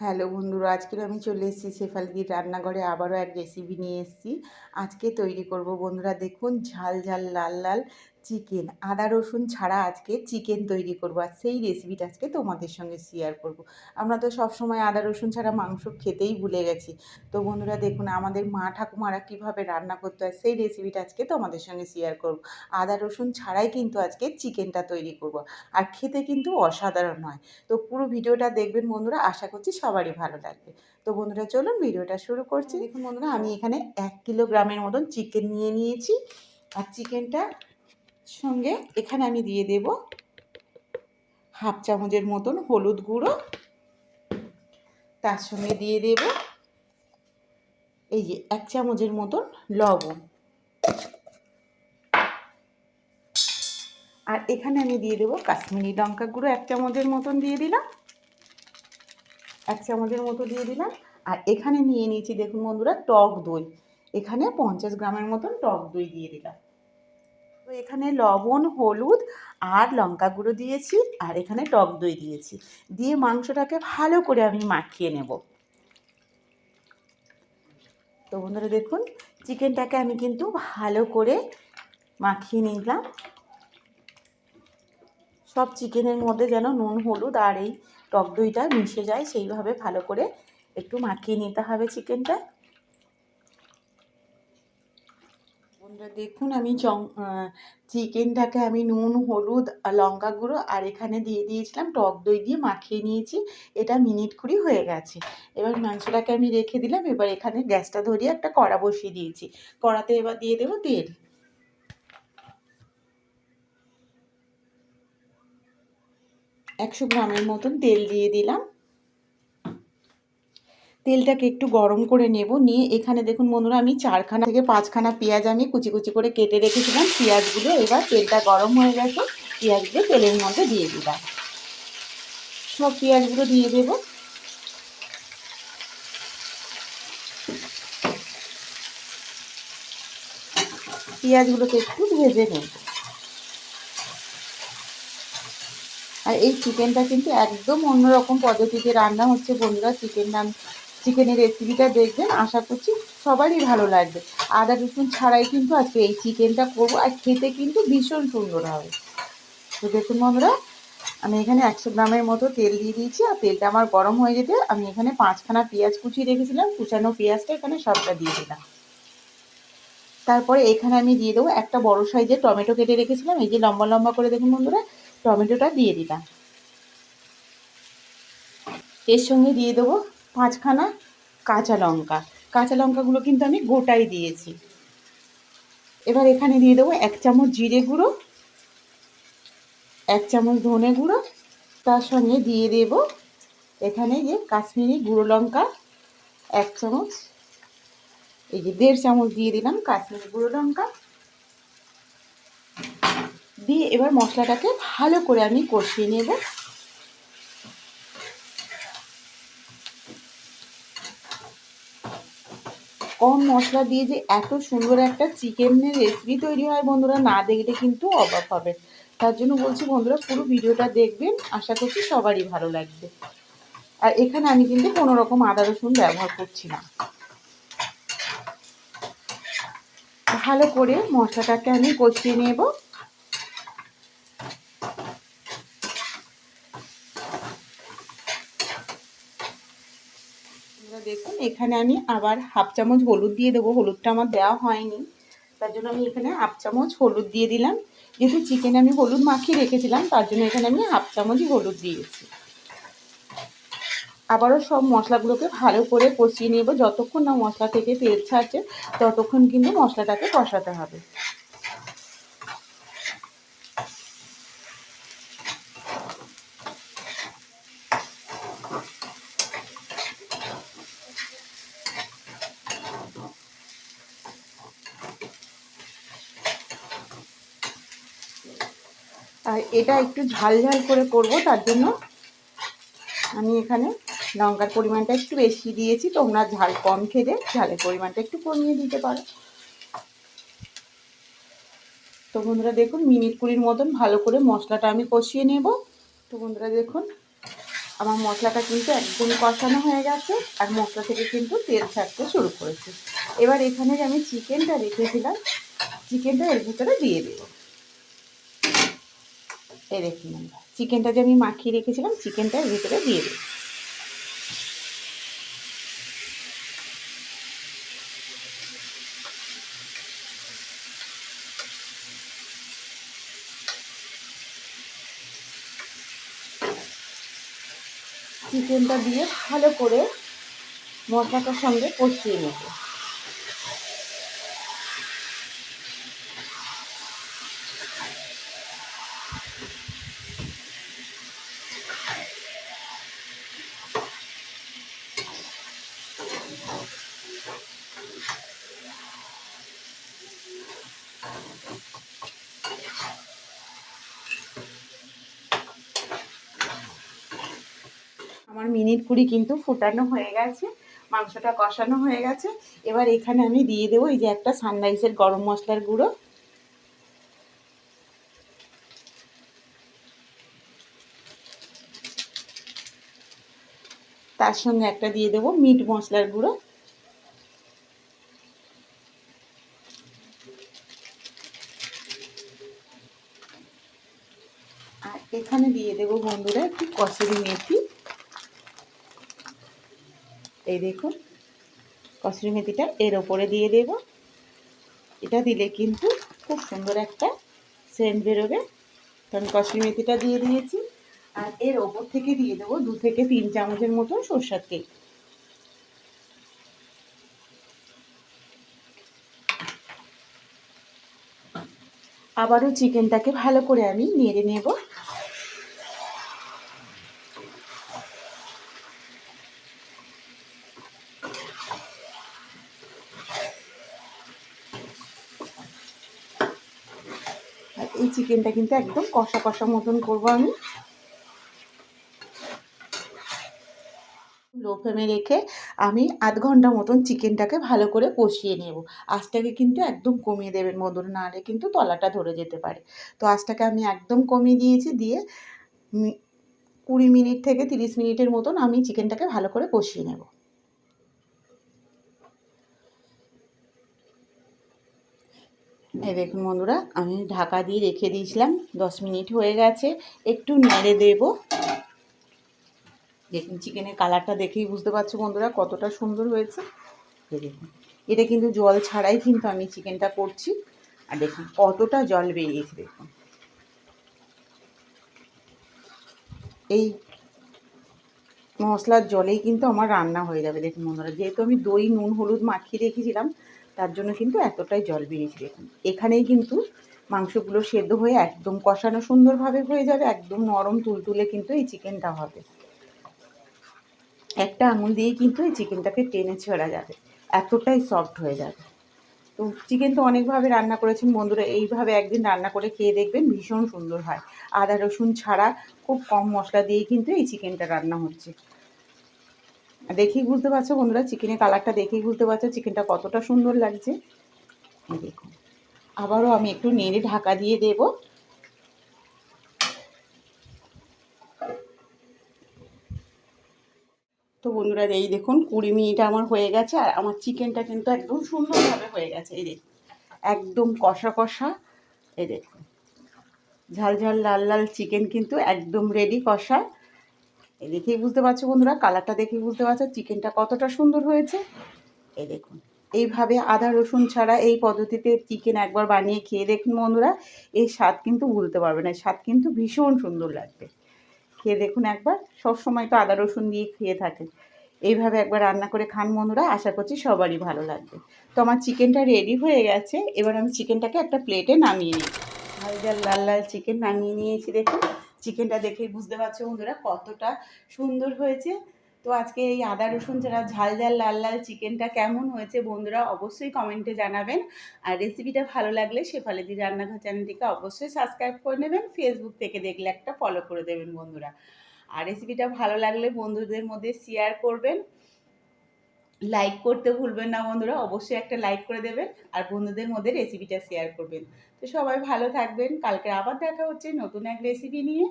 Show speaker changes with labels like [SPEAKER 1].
[SPEAKER 1] Hello বন্ধুরা, আজকে আমি চলে এসেছি শেফালিদির রান্নাঘরে। আবারও এক রেসিপি নিয়ে এসেছি। আজকে তৈরি করব বন্ধুরা, দেখুন, ঝাল ঝাল লাল লাল চিকেন। আদা রসুন ছাড়া আজকে চিকেন তৈরি করব, আর সেই রেসিপিটা আজকে তোমাদের সঙ্গে শেয়ার করব। আমরা তো সবসময় আদা রসুন ছাড়া মাংস খেতেই ভুলে গেছি। তো বন্ধুরা দেখুন, আমাদের মা ঠাকুমারা কীভাবে রান্না করতে হয় সেই রেসিপিটা আজকে তোমাদের সঙ্গে শেয়ার করব। আদা রসুন ছাড়াই কিন্তু আজকে চিকেনটা তৈরি করব, আর খেতে কিন্তু অসাধারণ হয়। তো পুরো ভিডিওটা দেখবেন বন্ধুরা, আশা করছি সবারই ভালো লাগবে। তো বন্ধুরা চলুন ভিডিওটা শুরু করছি। দেখুন বন্ধুরা, আমি এখানে 1 কিলোগ্রামের মতন চিকেন নিয়ে নিয়েছি। আর চিকেনটা সঙ্গে এখানে আমি দিয়ে দেব হাফ চামচের মতন হলুদ গুঁড়ো। তার সঙ্গে দিয়ে দেব এই যে 1 চামচের মতন লবণ। আর এখানে আমি দিয়ে দেব কাশ্মীরি লঙ্কা গুঁড়ো 1 চামচের মতন দিয়ে দিলাম। 1 চামচের মতো দিয়ে দিলাম। আর এখানে নিয়ে নিয়েছি দেখুন বন্ধুরা টক দই। এখানে 50 গ্রামের মতন টক দই দিয়ে দিলাম। তো এখানে লবণ, হলুদ আর লঙ্কা গুঁড়ো দিয়েছি, আর এখানে টক দই দিয়েছি। দিয়ে মাংসটাকে ভালো করে আমি মাখিয়ে নেব। তো বন্ধুরা দেখুন, চিকেনটাকে আমি কিন্তু ভালো করে মাখিয়ে নিলাম। সব চিকেনের মধ্যে যেন নুন, হলুদ আর এই টক দইটা মিশে যায়, সেইভাবে ভালো করে একটু মাখিয়ে নিতে হবে চিকেনটা। বন্ধুরা দেখুন, আমি চিকেনটাকে আমি নুন, হলুদ, লঙ্কা গুঁড়ো আর এখানে দিয়ে দিয়েছিলাম টক দই দিয়ে মাখিয়ে নিয়েছি। এটা মিনিট 20 হয়ে গেছে। এবার মাংসটাকে আমি রেখে দিলাম। এবার এখানে গ্যাসটা ধরিয়ে একটা কড়া বসিয়ে দিয়েছি। কড়াতে এবার দিয়ে দেবো তেল। 100 গ্রামের মতন তেল দিয়ে দিলাম। তেলটাকে একটু গরম করে নেব। নিয়ে এখানে দেখুন বন্ধুরা, আমি 4খানা থেকে 5খানা পেঁয়াজ আমি কুচি কুচি করে কেটে রেখেছিলাম। পেঁয়াজগুলো এবার তেলটা গরম হয়ে গেছে, পেঁয়াজগুলো তেলের মধ্যে দিয়ে দিলাম। সব পেঁয়াজগুলো দিয়ে দেবো। পেঁয়াজগুলোকে একটু ভেজে নেব। আর এই চিকেনটা কিন্তু একদম অন্যরকম পদ্ধতিতে রান্না হচ্ছে বন্ধুরা। চিকেনের রেসিপিটা দেখবেন, আশা করছি সবারই ভালো লাগবে। আদা রসুন ছাড়াই কিন্তু আজকে এই চিকেনটা করবো, আর খেতে কিন্তু ভীষণ সুন্দর হবে। তো দেখুন বন্ধুরা, আমি এখানে 100 গ্রামের মতো তেল দিয়ে দিয়েছি। আর তেলটা আমার গরম হয়ে যেতে আমি এখানে 5খানা পেঁয়াজ কুচিয়ে রেখেছিলাম, কুচানো পেঁয়াজটা এখানে সবটা দিয়ে দিলাম। তারপরে এখানে আমি দিয়ে দেবো একটা বড় সাইজের টমেটো কেটে রেখেছিলাম, এই যে লম্বা লম্বা করে দেখুন বন্ধুরা, টমেটোটা দিয়ে দিলাম। এর সঙ্গে দিয়ে দেবো 5খানা কাঁচা লঙ্কা। কাঁচা লঙ্কাগুলো কিন্তু আমি গোটাই দিয়েছি। এবার এখানে দিয়ে দেবো 1 চামচ জিরে গুঁড়ো, 1 চামচ ধনে গুঁড়ো। তার সঙ্গে দিয়ে দেব এখানে যে কাশ্মীরি গুঁড়ো লঙ্কা 1 চামচ, এই যে 1.5 চামচ দিয়ে দিলাম কাশ্মীরি গুঁড়ো লঙ্কা। দিয়ে এবার মশলাটাকে ভালো করে আমি কষিয়ে নেব। কম মশলা দিয়ে যে এত সুন্দর একটা চিকেনের রেসিপি তৈরি হয় বন্ধুরা, না দেখলে কিন্তু অবাক হবে। তার জন্য বলছি বন্ধুরা, পুরো ভিডিওটা দেখবেন, আশা করছি সবারই ভালো লাগবে। আর এখানে আমি কিন্তু কোনো রকম আদা রসুন ব্যবহার করছি না। ভালো করে মশলাটাকে আমি কষিয়ে নেব। দেখুন, এখানে আমি আবার হাফ চামচ হলুদ দিয়ে দেবো। হলুদটা আমার দেওয়া হয়নি, তার জন্য আমি এখানে হাফ চামচ হলুদ দিয়ে দিলাম। যেহেতু চিকেনে আমি হলুদ মাখিয়ে রেখেছিলাম, তার জন্য এখানে আমি হাফ চামচই হলুদ দিয়েছি। আবারও সব মশলাগুলোকে ভালো করে কষিয়ে নেব। যতক্ষণ না মশলা থেকে তেল ছাড়ছে ততক্ষণ কিন্তু মশলাটাকে কষাতে হবে। আর এটা একটু ঝাল ঝাল করে করব, তার জন্য আমি এখানে লঙ্কার পরিমাণটা একটু বেশি দিয়েছি। তোমরা ঝাল কম খেলে ঝালের পরিমাণটা একটু কমিয়ে দিতে পারো। তো বন্ধুরা দেখুন, মিনিট 20 মতন ভালো করে মশলাটা আমি কষিয়ে নেব। তো বন্ধুরা দেখুন, আমার মশলাটা কিন্তু একদম কষানো হয়ে গেছে আর মশলা থেকে কিন্তু তেল ছাড়তে শুরু করেছে। এবার এখানে যে আমি চিকেনটা রেখেছিলাম, চিকেনটা এর ভিতরে দিয়ে দেবো। এই দেখুন, চিকেনটা যে আমি মাখিয়ে রেখেছিলাম চিকেনটা এর ভিতরে দিয়ে দেবো। চিকেনটা দিয়ে ভালো করে মশলাটার সঙ্গে কষিয়ে নেব। আমার মিনিট 20 কিন্তু ফুটানো হয়ে গেছে, মাংসটা কষানো হয়ে গেছে। এবার এখানে আমি দিয়ে দেবো এই যে একটা সানরাইজের গরম মশলার গুঁড়ো, তার সঙ্গে একটা দিয়ে দেবো মিট মশলার গুঁড়ো, আর এখানে দিয়ে দেবো বন্ধুরা একটু কসুরি মেথি। এই দেখুন কসুরি মেথিটা এর ওপরে দিয়ে দেব। এটা দিলে কিন্তু খুব সুন্দর একটা সেন্ট বেরোবে। তো আমি কসুরি মেথিটা দিয়ে দিয়েছি আর এর ওপর থেকে দিয়ে দেবো 2 থেকে 3 চামচের মতো সরষের তেল। আবারও চিকেনটাকে ভালো করে আমি নেড়ে নেব। আর এই চিকেনটা কিন্তু একদম কষা কষা মতন করবো আমি। লো ফ্লেমে রেখে আমি আধ ঘন্টা মতন চিকেনটাকে ভালো করে কষিয়ে নেব। আঁচটাকে কিন্তু একদম কমিয়ে দেবেন বন্ধুরা, নাহলে কিন্তু তলাটা ধরে যেতে পারে। তো আঁচটাকে আমি একদম কমিয়ে দিয়েছি, দিয়ে 20 মিনিট থেকে 30 মিনিটের মতন আমি চিকেনটাকে ভালো করে কষিয়ে নেব। এই দেখুন বন্ধুরা, আমি ঢাকা দিয়ে রেখে দিয়েছিলাম, 10 মিনিট হয়ে গেছে। একটু নেড়ে দেব। দেখুন চিকেনের কালারটা দেখেই বুঝতে পারছো বন্ধুরা কতটা সুন্দর হয়েছে। দেখুন এটা কিন্তু জল ছাড়াই কিন্তু আমি চিকেনটা করছি, আর দেখুন কতটা জল বেরিয়েছে। দেখুন এই মশলার জলেই কিন্তু আমার রান্না হয়ে যাবে। দেখুন বন্ধুরা, যেহেতু আমি দই নুন হলুদ মাখিয়ে রেখেছিলাম তার জন্য কিন্তু এতটাই জল বেরিয়েছে। দেখুন এখানেই কিন্তু মাংসগুলো সেদ্ধ হয়ে একদম কষানো সুন্দরভাবে হয়ে যাবে, একদম নরম তুলতুলে কিন্তু এই চিকেনটা হবে। একটা আঙুল দিয়েই কিন্তু এই চিকেনটাকে টেনে ছেড়া যাবে, এতটাই সফট হয়ে যাবে। তো চিকেন তো অনেকভাবে রান্না করেছেন বন্ধুরা, এইভাবে একদিন রান্না করে খেয়ে দেখবেন, ভীষণ সুন্দর হয়। আদা রসুন ছাড়া খুব কম মশলা দিয়েই কিন্তু এই চিকেনটা রান্না হচ্ছে। দেখেই বুঝতে পারছো বন্ধুরা, চিকেনের কালারটা দেখেই বুঝতে পারছো চিকেনটা কতটা সুন্দর লাগছে। দেখুন আবারও আমি একটু নেড়ে ঢাকা দিয়ে দেব। তো বন্ধুরা এই দেখুন 20 মিনিট আমার হয়ে গেছে, আর আমার চিকেনটা কিন্তু একদম সুন্দরভাবে হয়ে গেছে। এই দেখুন একদম কষা কষা। এই দেখুন ঝাল ঝাল লাল লাল চিকেন কিন্তু একদম রেডি কষা। এই দেখেই বুঝতে পারছো বন্ধুরা, কালারটা দেখেই বুঝতে পারছো চিকেনটা কতটা সুন্দর হয়েছে। এই দেখুন এইভাবে আদা রসুন ছাড়া এই পদ্ধতিতে চিকেন একবার বানিয়ে খেয়ে দেখুন বন্ধুরা, এই স্বাদ কিন্তু ভুলতে পারবে না, স্বাদ কিন্তু ভীষণ সুন্দর লাগবে। খেয়ে দেখুন একবার, সব সময় তো আদা রসুন দিয়ে খেয়ে থাকেন, এইভাবে একবার রান্না করে খান বন্ধুরা, আশা করছি সবারই ভালো লাগবে। তো আমার চিকেনটা রেডি হয়ে গেছে, এবার আমি চিকেনটাকে একটা প্লেটে নামিয়ে নিই। ঝাল ঝাল লাল লাল চিকেন নামিয়ে নিয়েছি। দেখুন চিকেনটা দেখেই বুঝতে পারছো বন্ধুরা কতটা সুন্দর হয়েছে। তো আজকে এই আদা রসুন ছাড়া ঝাল ঝাল লাল লাল চিকেনটা কেমন হয়েছে বন্ধুরা অবশ্যই কমেন্টে জানাবেন। আর রেসিপিটা ভালো লাগলে শেফালিদি রান্নাঘর চ্যানেলটিকে অবশ্যই সাবস্ক্রাইব করে নেবেন, ফেসবুক থেকে দেখলে একটা ফলো করে দেবেন বন্ধুরা। আর রেসিপিটা ভালো লাগলে বন্ধুদের মধ্যে শেয়ার করবেন, লাইক করতে ভুলবেন না বন্ধুরা, অবশ্যই একটা লাইক করে দেবেন আর বন্ধুদের মধ্যে রেসিপিটা শেয়ার করবেন। তো সবাই ভালো থাকবেন, কালকে আবার দেখা হচ্ছে নতুন এক রেসিপি নিয়ে।